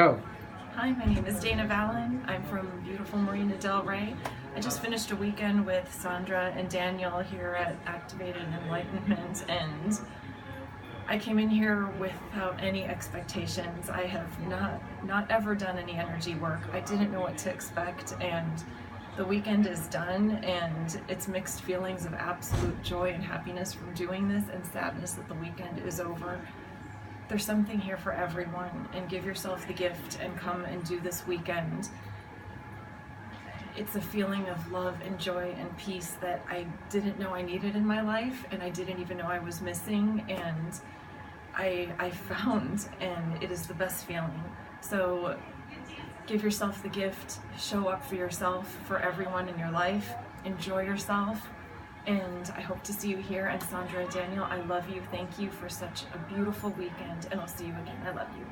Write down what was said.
Go. Hi, my name is Dana Vallon. I'm from beautiful Marina Del Rey. I just finished a weekend with Sandra and Daniel here at Activate Enlightenment, and I came in here without any expectations. I have not ever done any energy work. I didn't know what to expect, and the weekend is done, and it's mixed feelings of absolute joy and happiness from doing this and sadness that the weekend is over. There's something here for everyone, and give yourself the gift and come and do this weekend. It's a feeling of love and joy and peace that I didn't know I needed in my life, and I didn't even know I was missing, and I found, and it is the best feeling. So give yourself the gift, show up for yourself, for everyone in your life, enjoy yourself, and I hope to see you here. And Sandra and Daniel, I love you. Thank you for such a beautiful weekend, and I'll see you again. I love you.